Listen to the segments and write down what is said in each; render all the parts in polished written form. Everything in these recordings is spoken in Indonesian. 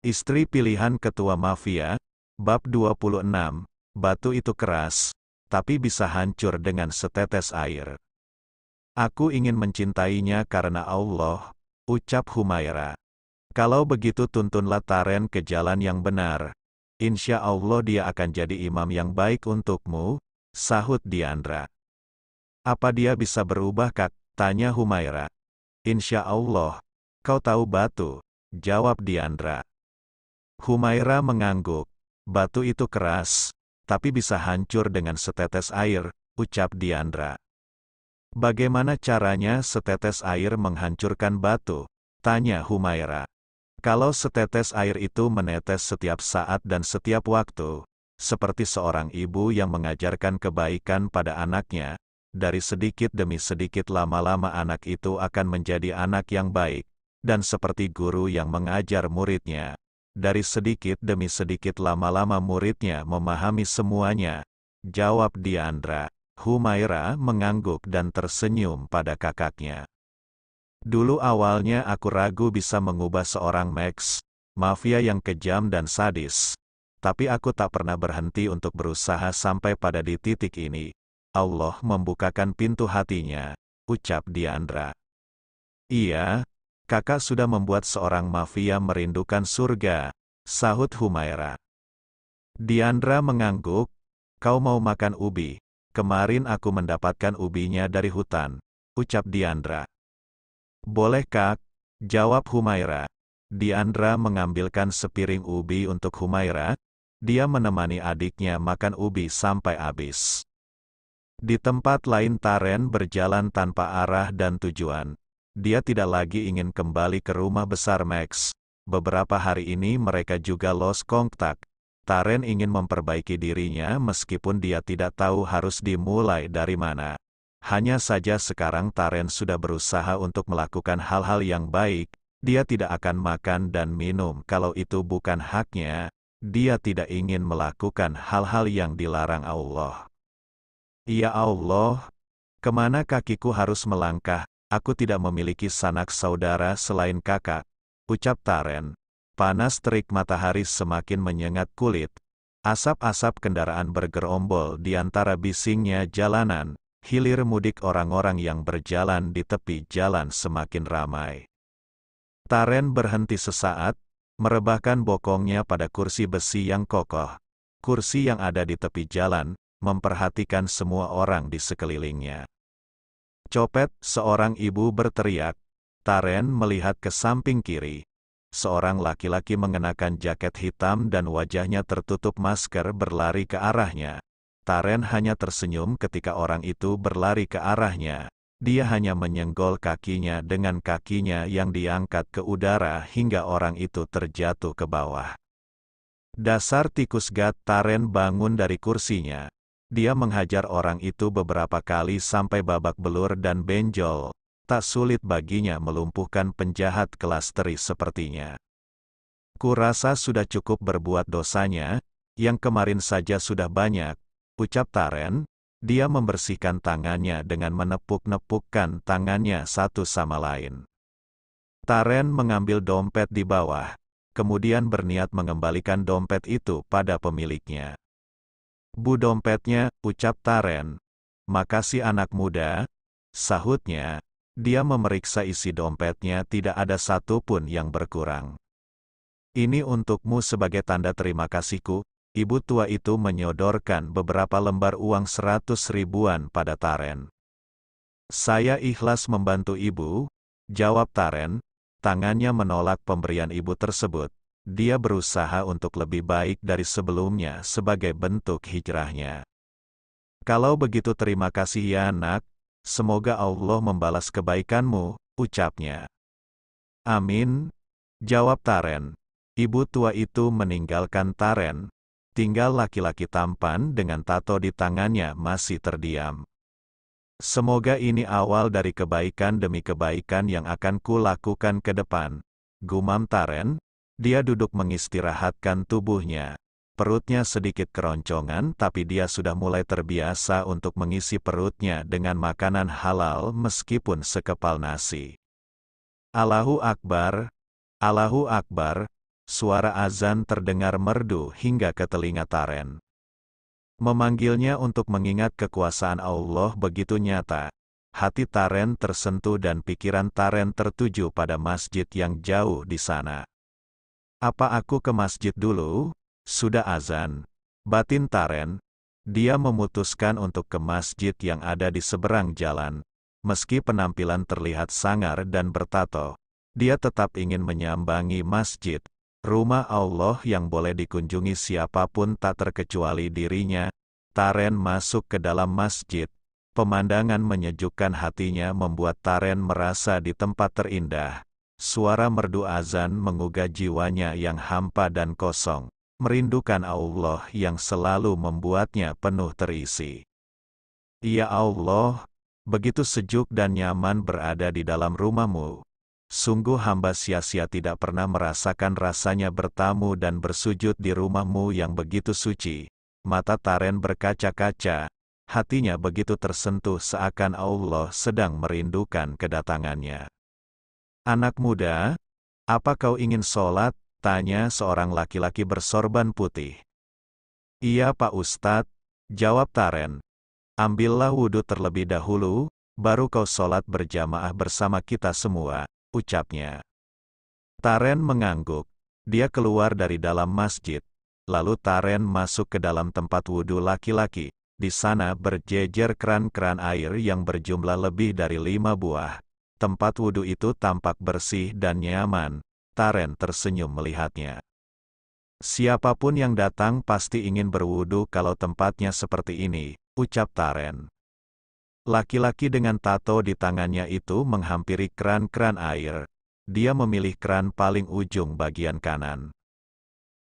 Istri pilihan ketua mafia, bab 26, batu itu keras, tapi bisa hancur dengan setetes air. Aku ingin mencintainya karena Allah, ucap Humaira. Kalau begitu tuntunlah Taren ke jalan yang benar. Insya Allah dia akan jadi imam yang baik untukmu, sahut Diandra. Apa dia bisa berubah kak? Tanya Humaira. Insya Allah, kau tahu batu, jawab Diandra. Humaira mengangguk. Batu itu keras, tapi bisa hancur dengan setetes air, ucap Diandra. Bagaimana caranya setetes air menghancurkan batu? Tanya Humaira. Kalau setetes air itu menetes setiap saat dan setiap waktu, seperti seorang ibu yang mengajarkan kebaikan pada anaknya, dari sedikit demi sedikit lama-lama anak itu akan menjadi anak yang baik, dan seperti guru yang mengajar muridnya, dari sedikit demi sedikit lama-lama muridnya memahami semuanya, jawab Diandra. Humaira mengangguk dan tersenyum pada kakaknya. Dulu awalnya aku ragu bisa mengubah seorang Max, mafia yang kejam dan sadis. Tapi aku tak pernah berhenti untuk berusaha sampai pada di titik ini. Allah membukakan pintu hatinya, ucap Diandra. Iya, kakak sudah membuat seorang mafia merindukan surga, sahut Humaira. Diandra mengangguk, kau mau makan ubi? Kemarin aku mendapatkan ubinya dari hutan, ucap Diandra. Boleh kak, jawab Humaira. Diandra mengambilkan sepiring ubi untuk Humaira, dia menemani adiknya makan ubi sampai habis. Di tempat lain Taren berjalan tanpa arah dan tujuan. Dia tidak lagi ingin kembali ke rumah besar Max. Beberapa hari ini mereka juga lost kontak. Taren ingin memperbaiki dirinya meskipun dia tidak tahu harus dimulai dari mana. Hanya saja sekarang Taren sudah berusaha untuk melakukan hal-hal yang baik, dia tidak akan makan dan minum kalau itu bukan haknya, dia tidak ingin melakukan hal-hal yang dilarang Allah. Ya Allah, kemana kakiku harus melangkah, aku tidak memiliki sanak saudara selain kakak, ucap Taren. Panas terik matahari semakin menyengat kulit. Asap-asap kendaraan bergerombol di antara bisingnya jalanan. Hilir mudik orang-orang yang berjalan di tepi jalan semakin ramai. Taren berhenti sesaat, merebahkan bokongnya pada kursi besi yang kokoh. Kursi yang ada di tepi jalan, memperhatikan semua orang di sekelilingnya. Copet, seorang ibu berteriak. Taren melihat ke samping kiri. Seorang laki-laki mengenakan jaket hitam dan wajahnya tertutup masker berlari ke arahnya. Taren hanya tersenyum ketika orang itu berlari ke arahnya. Dia hanya menyenggol kakinya dengan kakinya yang diangkat ke udara hingga orang itu terjatuh ke bawah. Dasar tikus gat, Taren bangun dari kursinya. Dia menghajar orang itu beberapa kali sampai babak belur dan benjol. Tak sulit baginya melumpuhkan penjahat kelas teri sepertinya. Kurasa sudah cukup berbuat dosanya, yang kemarin saja sudah banyak, ucap Taren. Dia membersihkan tangannya dengan menepuk-nepukkan tangannya satu sama lain. Taren mengambil dompet di bawah, kemudian berniat mengembalikan dompet itu pada pemiliknya. Bu dompetnya, ucap Taren. Makasih anak muda, sahutnya. Dia memeriksa isi dompetnya, tidak ada satupun yang berkurang. Ini untukmu sebagai tanda terima kasihku. Ibu tua itu menyodorkan beberapa lembar uang 100 ribuan pada Taren. Saya ikhlas membantu ibu, jawab Taren. Tangannya menolak pemberian ibu tersebut. Dia berusaha untuk lebih baik dari sebelumnya sebagai bentuk hijrahnya. Kalau begitu terima kasih ya nak. Semoga Allah membalas kebaikanmu, ucapnya. Amin, jawab Taren. Ibu tua itu meninggalkan Taren. Tinggal laki-laki tampan dengan tato di tangannya masih terdiam. Semoga ini awal dari kebaikan demi kebaikan yang akan kulakukan ke depan, gumam Taren. Dia duduk mengistirahatkan tubuhnya. Perutnya sedikit keroncongan tapi dia sudah mulai terbiasa untuk mengisi perutnya dengan makanan halal meskipun sekepal nasi. Allahu Akbar, Allahu Akbar, suara azan terdengar merdu hingga ke telinga Taren. Memanggilnya untuk mengingat kekuasaan Allah begitu nyata. Hati Taren tersentuh dan pikiran Taren tertuju pada masjid yang jauh di sana. Apa aku ke masjid dulu? Sudah azan. Batin Taren. Dia memutuskan untuk ke masjid yang ada di seberang jalan. Meski penampilan terlihat sangar dan bertato, dia tetap ingin menyambangi masjid, rumah Allah yang boleh dikunjungi siapapun tak terkecuali dirinya. Taren masuk ke dalam masjid. Pemandangan menyejukkan hatinya membuat Taren merasa di tempat terindah. Suara merdu azan menggugah jiwanya yang hampa dan kosong, merindukan Allah yang selalu membuatnya penuh terisi. Ya Allah, begitu sejuk dan nyaman berada di dalam rumah-Mu. Sungguh hamba sia-sia tidak pernah merasakan rasanya bertamu dan bersujud di rumah-Mu yang begitu suci. Mata Taren berkaca-kaca. Hatinya begitu tersentuh seakan Allah sedang merindukan kedatangannya. Anak muda, apa kau ingin sholat? Tanya seorang laki-laki bersorban putih. Iya Pak Ustadz, jawab Taren. Ambillah wudhu terlebih dahulu, baru kau sholat berjamaah bersama kita semua, ucapnya. Taren mengangguk. Dia keluar dari dalam masjid. Lalu Taren masuk ke dalam tempat wudhu laki-laki. Di sana berjejer keran-keran air yang berjumlah lebih dari 5 buah. Tempat wudhu itu tampak bersih dan nyaman. Taren tersenyum melihatnya. Siapapun yang datang pasti ingin berwudhu kalau tempatnya seperti ini, ucap Taren. Laki-laki dengan tato di tangannya itu menghampiri keran-keran air. Dia memilih keran paling ujung bagian kanan.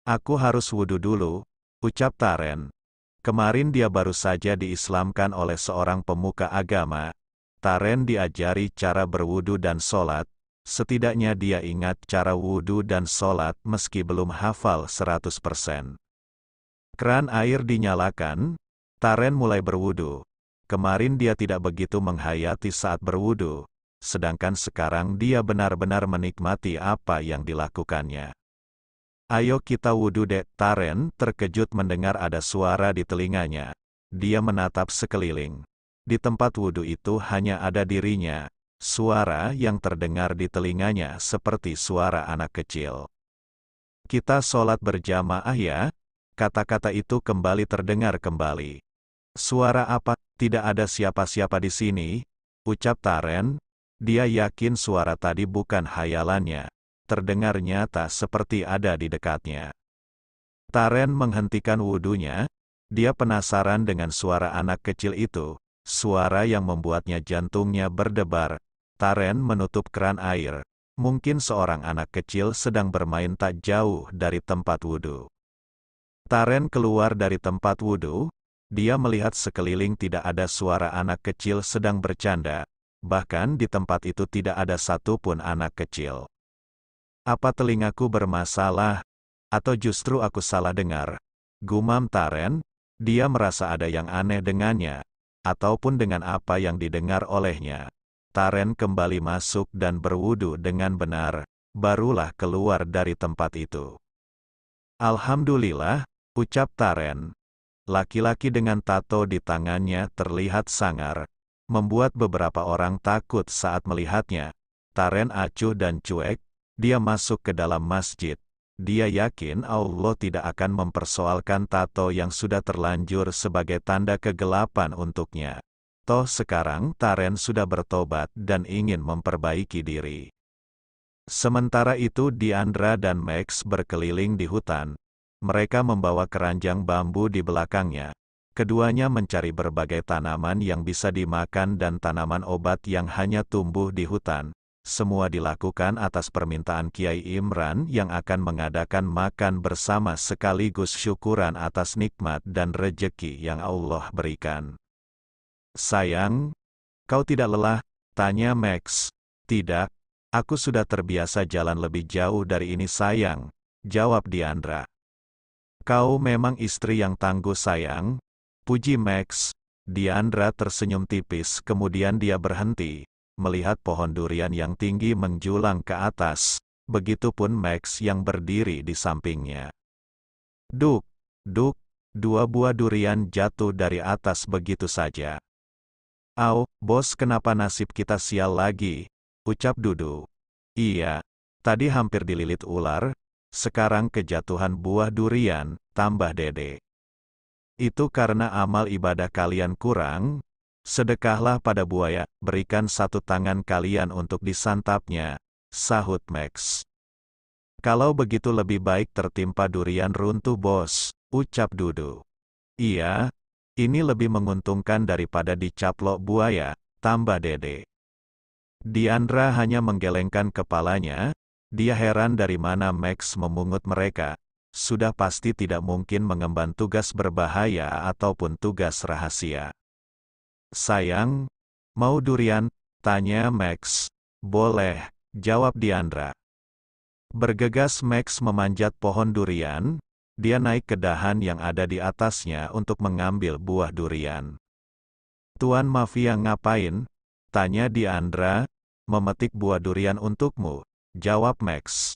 Aku harus wudhu dulu, ucap Taren. Kemarin dia baru saja diislamkan oleh seorang pemuka agama. Taren diajari cara berwudu dan sholat. Setidaknya dia ingat cara wudu dan sholat meski belum hafal 100%. Keran air dinyalakan. Taren mulai berwudu. Kemarin dia tidak begitu menghayati saat berwudu. Sedangkan sekarang dia benar-benar menikmati apa yang dilakukannya. Ayo kita wudu dek. Taren terkejut mendengar ada suara di telinganya. Dia menatap sekeliling. Di tempat wudu itu hanya ada dirinya. Suara yang terdengar di telinganya seperti suara anak kecil. Kita sholat berjamaah ya? Kata-kata itu kembali terdengar kembali. Suara apa? Tidak ada siapa-siapa di sini, ucap Taren. Dia yakin suara tadi bukan hayalannya. Terdengar nyata seperti ada di dekatnya. Taren menghentikan wudunya. Dia penasaran dengan suara anak kecil itu, suara yang membuatnya jantungnya berdebar. Taren menutup keran air. Mungkin seorang anak kecil sedang bermain tak jauh dari tempat wudu. Taren keluar dari tempat wudu. Dia melihat sekeliling tidak ada suara anak kecil sedang bercanda. Bahkan di tempat itu tidak ada satupun anak kecil. Apa telingaku bermasalah? Atau justru aku salah dengar? Gumam Taren. Dia merasa ada yang aneh dengannya. Ataupun dengan apa yang didengar olehnya. Taren kembali masuk dan berwudu dengan benar. Barulah keluar dari tempat itu. Alhamdulillah, ucap Taren. Laki-laki dengan tato di tangannya terlihat sangar. Membuat beberapa orang takut saat melihatnya. Taren acuh dan cuek. Dia masuk ke dalam masjid. Dia yakin Allah tidak akan mempersoalkan tato yang sudah terlanjur sebagai tanda kegelapan untuknya. Toh sekarang Taren sudah bertobat dan ingin memperbaiki diri. Sementara itu Diandra dan Max berkeliling di hutan. Mereka membawa keranjang bambu di belakangnya. Keduanya mencari berbagai tanaman yang bisa dimakan dan tanaman obat yang hanya tumbuh di hutan. Semua dilakukan atas permintaan Kiai Imran yang akan mengadakan makan bersama sekaligus syukuran atas nikmat dan rejeki yang Allah berikan. Sayang, kau tidak lelah? Tanya Max. Tidak, aku sudah terbiasa jalan lebih jauh dari ini sayang, jawab Diandra. Kau memang istri yang tangguh sayang, puji Max. Diandra tersenyum tipis kemudian dia berhenti. Melihat pohon durian yang tinggi menjulang ke atas, begitupun Max yang berdiri di sampingnya. Duk, duk, dua buah durian jatuh dari atas begitu saja. "Au, bos, kenapa nasib kita sial lagi?" ucap Dudu. "Iya, tadi hampir dililit ular, sekarang kejatuhan buah durian," tambah Dede. "Itu karena amal ibadah kalian kurang. Sedekahlah pada buaya, berikan satu tangan kalian untuk disantapnya," sahut Max. "Kalau begitu lebih baik tertimpa durian runtuh, bos," ucap Dudu. "Iya, ini lebih menguntungkan daripada dicaplok buaya," tambah Dede. Diandra hanya menggelengkan kepalanya, dia heran dari mana Max memungut mereka. Sudah pasti tidak mungkin mengemban tugas berbahaya ataupun tugas rahasia. "Sayang, mau durian?" tanya Max. "Boleh," jawab Diandra. Bergegas Max memanjat pohon durian, dia naik ke dahan yang ada di atasnya untuk mengambil buah durian. "Tuan Mafia ngapain?" tanya Diandra. "Memetik buah durian untukmu," jawab Max.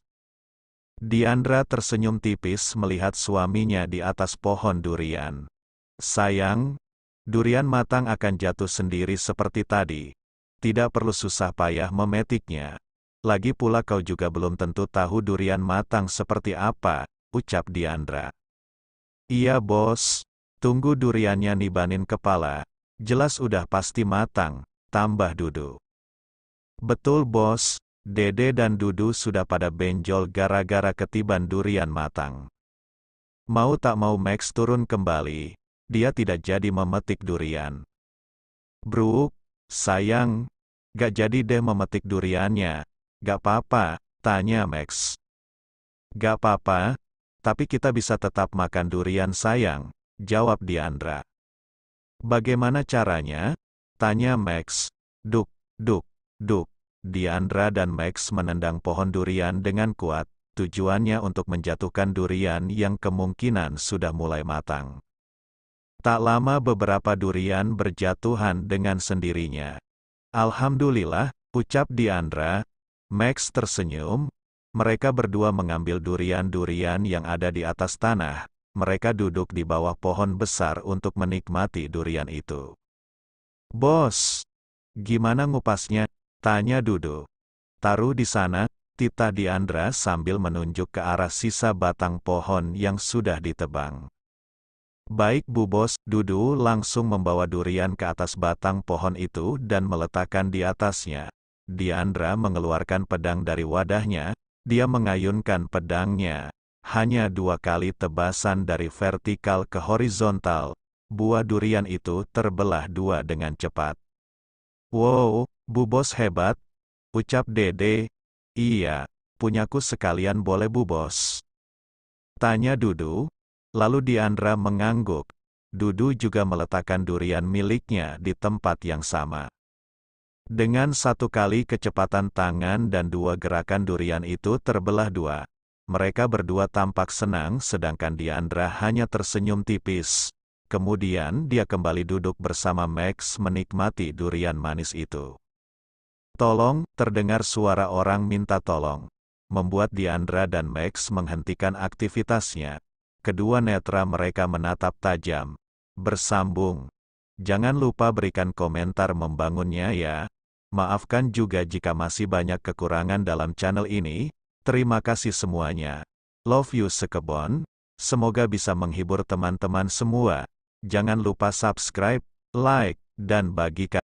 Diandra tersenyum tipis melihat suaminya di atas pohon durian. "Sayang, durian matang akan jatuh sendiri seperti tadi. Tidak perlu susah payah memetiknya. Lagi pula kau juga belum tentu tahu durian matang seperti apa," ucap Diandra. "Iya bos, tunggu duriannya nibanin kepala, jelas udah pasti matang," tambah Dudu. "Betul bos, Dede dan Dudu sudah pada benjol gara-gara ketiban durian matang." Mau tak mau Max turun kembali, dia tidak jadi memetik durian. "Bruk, sayang, gak jadi deh memetik duriannya." "Gak apa-apa," tanya Max. "Gak apa-apa, tapi kita bisa tetap makan durian sayang," jawab Diandra. "Bagaimana caranya?" tanya Max. Duk, duk, duk. Diandra dan Max menendang pohon durian dengan kuat, tujuannya untuk menjatuhkan durian yang kemungkinan sudah mulai matang. Tak lama beberapa durian berjatuhan dengan sendirinya. "Alhamdulillah," ucap Diandra. Max tersenyum. Mereka berdua mengambil durian-durian yang ada di atas tanah. Mereka duduk di bawah pohon besar untuk menikmati durian itu. "Bos, gimana ngupasnya?" tanya Dudu. "Taruh di sana," titah Diandra sambil menunjuk ke arah sisa batang pohon yang sudah ditebang. "Baik Bu Bos." Dudu langsung membawa durian ke atas batang pohon itu dan meletakkan di atasnya. Diandra mengeluarkan pedang dari wadahnya, dia mengayunkan pedangnya. Hanya 2 kali tebasan dari vertikal ke horizontal, buah durian itu terbelah 2 dengan cepat. "Wow, Bu Bos hebat," ucap Dede. "Iya, punyaku sekalian boleh Bu Bos?" tanya Dudu. Lalu Diandra mengangguk. Dudu juga meletakkan durian miliknya di tempat yang sama. Dengan 1 kali kecepatan tangan dan 2 gerakan durian itu terbelah 2. Mereka berdua tampak senang sedangkan Diandra hanya tersenyum tipis. Kemudian dia kembali duduk bersama Max menikmati durian manis itu. "Tolong," terdengar suara orang minta tolong. Membuat Diandra dan Max menghentikan aktivitasnya. Kedua netra mereka menatap tajam. Bersambung. "Jangan lupa berikan komentar membangunnya ya. Maafkan juga jika masih banyak kekurangan dalam channel ini. Terima kasih semuanya. Love you sekebon. Semoga bisa menghibur teman-teman semua. Jangan lupa subscribe, like, dan bagikan."